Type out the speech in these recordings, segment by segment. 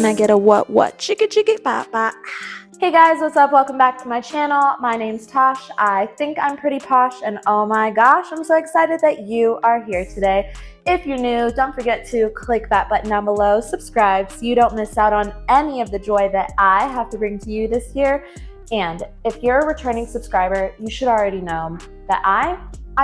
Can I get a what? Chicka chicka bop bop. Hey guys, what's up? Welcome back to my channel. My name's Tosh. I think I'm pretty posh, and oh my gosh, I'm so excited that you are here today. If you're new, don't forget to click that button down below, subscribe so you don't miss out on any of the joy that I have to bring to you this year. And if you're a returning subscriber, you should already know that I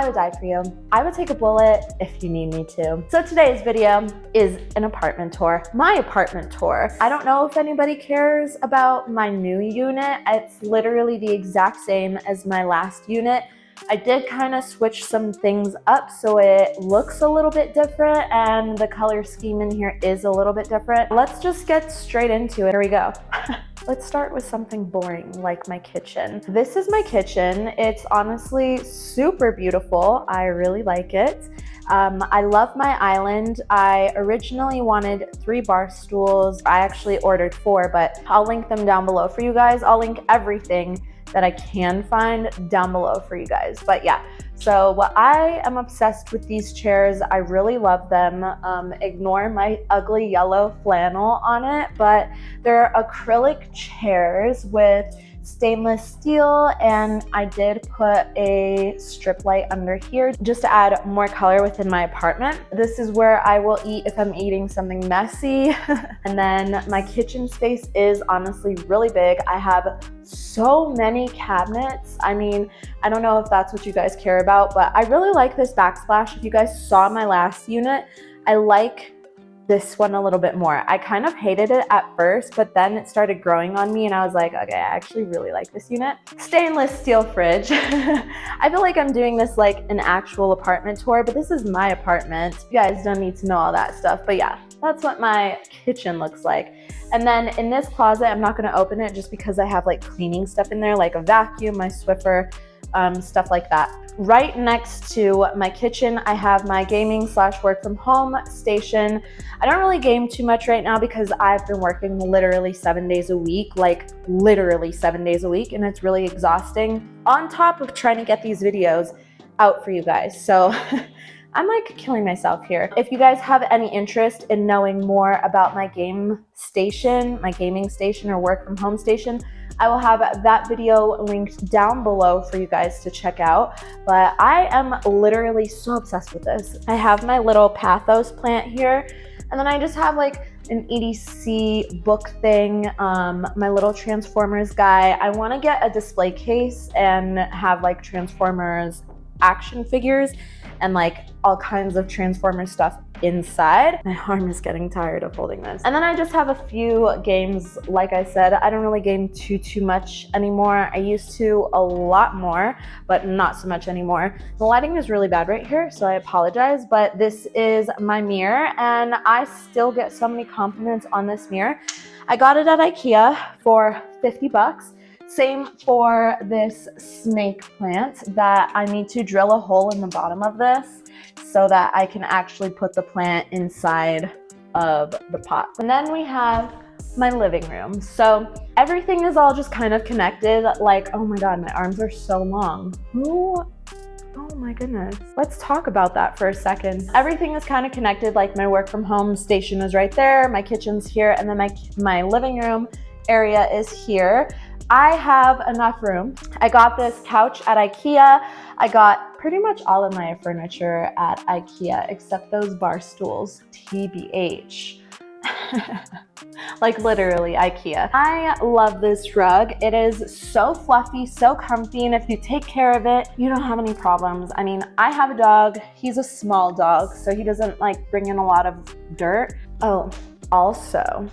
would die for you. I would take a bullet if you need me to. So today's video is an apartment tour, my apartment tour. I don't know if anybody cares about my new unit. It's literally the exact same as my last unit. I did kind of switch some things up so it looks a little bit different and the color scheme in here is a little bit different. Let's just get straight into it. Here we go. Let's start with something boring like my kitchen. This is my kitchen. It's honestly super beautiful. I really like it. I love my island. I originally wanted 3 bar stools. I actually ordered 4, but I'll link them down below for you guys. I'll link everything that I can find down below for you guys. But yeah, so I am obsessed with these chairs. I really love them. Ignore my ugly yellow flannel on it, but they're acrylic chairs with stainless steel, and I did put a strip light under here just to add more color within my apartment. This is where I will eat if I'm eating something messy. And then my kitchen space is honestly really big. I have so many cabinets. I mean, I don't know if that's what you guys care about, but I really like this backsplash. If you guys saw my last unit, I like this one a little bit more. I kind of hated it at first, but then it started growing on me and I was like, okay, I actually really like this unit. Stainless steel fridge. I feel like I'm doing this like an actual apartment tour, but this is my apartment. You guys don't need to know all that stuff, but yeah, that's what my kitchen looks like. And then in this closet, I'm not gonna open it just because I have like cleaning stuff in there, like a vacuum, my Swiffer, stuff like that. Right next to my kitchen, I have my gaming / work from home station. I don't really game too much right now because I've been working literally 7 days a week, like literally 7 days a week, and it's really exhausting on top of trying to get these videos out for you guys. So I'm like killing myself here. If you guys have any interest in knowing more about my gaming station or work from home station, I will have that video linked down below for you guys to check out. But I am literally so obsessed with this. I have my little Pathos plant here, and then I just have like an EDC book thing, my little Transformers guy. I want to get a display case and have like Transformers action figures and like all kinds of Transformers stuff inside. My arm is getting tired of holding this. And then I just have a few games. Like I said, I don't really game too much anymore. I used to a lot more, but not so much anymore. The lighting is really bad right here, so I apologize, but this is my mirror, and I still get so many compliments on this mirror. I got it at IKEA for 50 bucks. Same for this snake plant that I need to drill a hole in the bottom of this so that I can actually put the plant inside of the pot. And then we have my living room. So everything is all just kind of connected. Like, oh my God, my arms are so long. Oh my goodness. Let's talk about that for a second. Everything is kind of connected. Like my work from home station is right there. My kitchen's here. And then my living room area is here. I have enough room. I got this couch at IKEA. I got pretty much all of my furniture at IKEA except those bar stools, TBH. Like literally IKEA. I love this rug. It is so fluffy, so comfy, and if you take care of it, you don't have any problems. I mean, I have a dog. He's a small dog, so he doesn't like bring in a lot of dirt. Oh, also,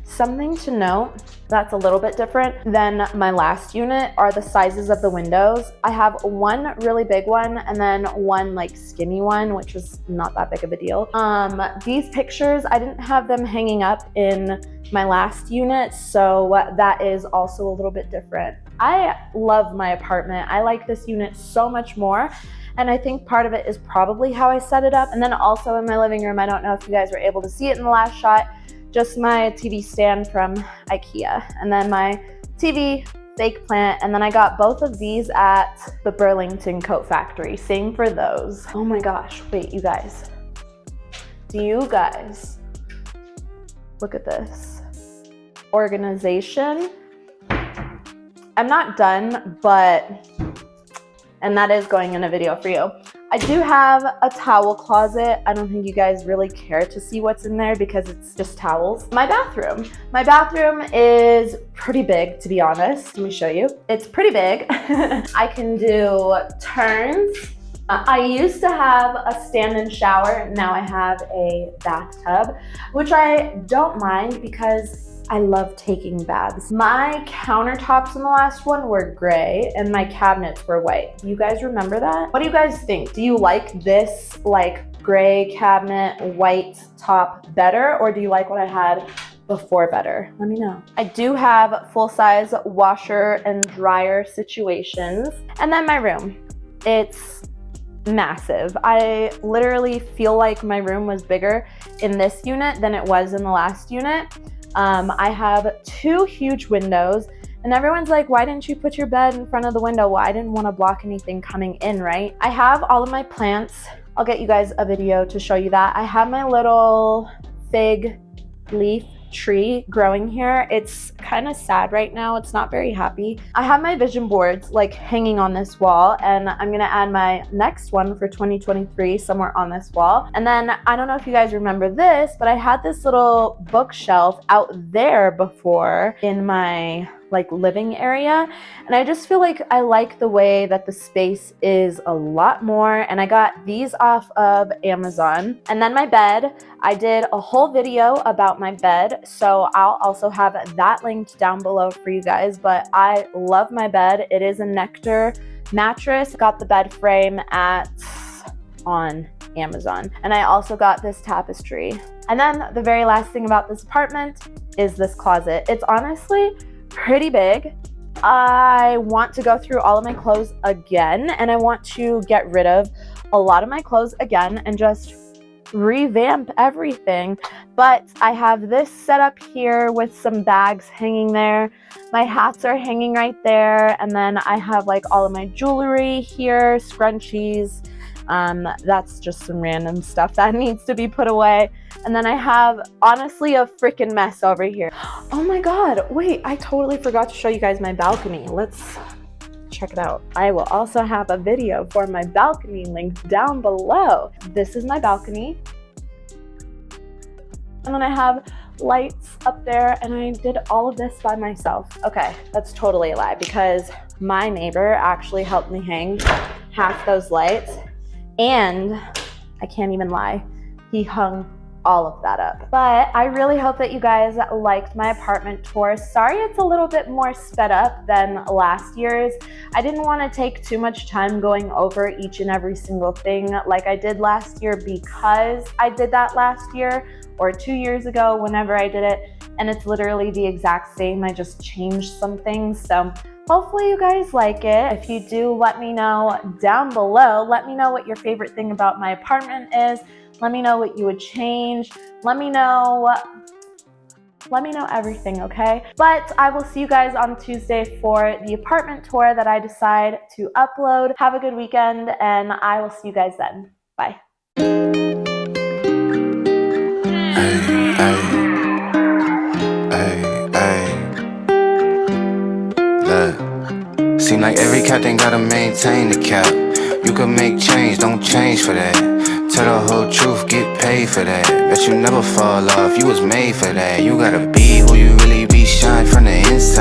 something to note that's a little bit different than my last unit are the sizes of the windows. I have one really big one and then one like skinny one, which is not that big of a deal. These pictures, I didn't have them hanging up in my last unit, so that is also a little bit different. I love my apartment. I like this unit so much more. And I think part of it is probably how I set it up. And then also in my living room, I don't know if you guys were able to see it in the last shot, just my TV stand from IKEA, and then my TV fake plant, and then I got both of these at the Burlington Coat Factory. Same for those. Oh my gosh, wait, you guys. Do you guys look at this? organization. I'm not done, and that is going in a video for you. I do have a towel closet. I don't think you guys really care to see what's in there because it's just towels. My bathroom. My bathroom is pretty big, to be honest. Let me show you. It's pretty big. I can do turns. I used to have a stand-in shower. Now I have a bathtub, which I don't mind because I love taking baths. My countertops in the last one were gray and my cabinets were white. You guys remember that? What do you guys think? Do you like this like gray cabinet, white top better, or do you like what I had before better? Let me know. I do have full-size washer and dryer situations. And then my room. It's massive. I literally feel like my room was bigger in this unit than it was in the last unit. I have 2 huge windows, and everyone's like, why didn't you put your bed in front of the window? Well, I didn't want to block anything coming in, right? I have all of my plants. I'll get you guys a video to show you that. I have my little fig leaf tree growing here. It's kind of sad right now. It's not very happy. I have my vision boards like hanging on this wall, and I'm gonna add my next one for 2023 somewhere on this wall. And then I don't know if you guys remember this, but I had this little bookshelf out there before in my like living area, and I just feel like I like the way that the space is a lot more. And I got these off of Amazon. And then my bed, I did a whole video about my bed, so I'll also have that linked down below for you guys. But I love my bed. It is a Nectar mattress. Got the bed frame on Amazon, and I also got this tapestry. And then the very last thing about this apartment is this closet. It's honestly pretty big. I want to go through all of my clothes again, and I want to get rid of a lot of my clothes again and just revamp everything. But I have this set up here with some bags hanging there. My hats are hanging right there, and then I have like all of my jewelry here, scrunchies. That's just some random stuff that needs to be put away. And then I have honestly a freaking mess over here. Oh my god, wait, I totally forgot to show you guys my balcony. Let's check it out. I will also have a video for my balcony linked down below. This is my balcony. And then I have lights up there, and I did all of this by myself. Okay, that's totally a lie because my neighbor actually helped me hang half those lights. And I can't even lie, he hung all of that up. But I really hope that you guys liked my apartment tour. Sorry it's a little bit more sped up than last year's. I didn't want to take too much time going over each and every single thing like I did last year, because I did that last year or 2 years ago whenever I did it, and it's literally the exact same. I just changed some things. So hopefully you guys like it. If you do, let me know down below. Let me know what your favorite thing about my apartment is. Let me know what you would change. Let me know everything, okay? But I will see you guys on Tuesday for the apartment tour that I decide to upload. Have a good weekend, and I will see you guys then. Bye. Seem like every captain gotta maintain the cap. You can make change, don't change for that. Tell the whole truth, get paid for that. Bet you never fall off, you was made for that. You gotta be who you really be, shine from the inside.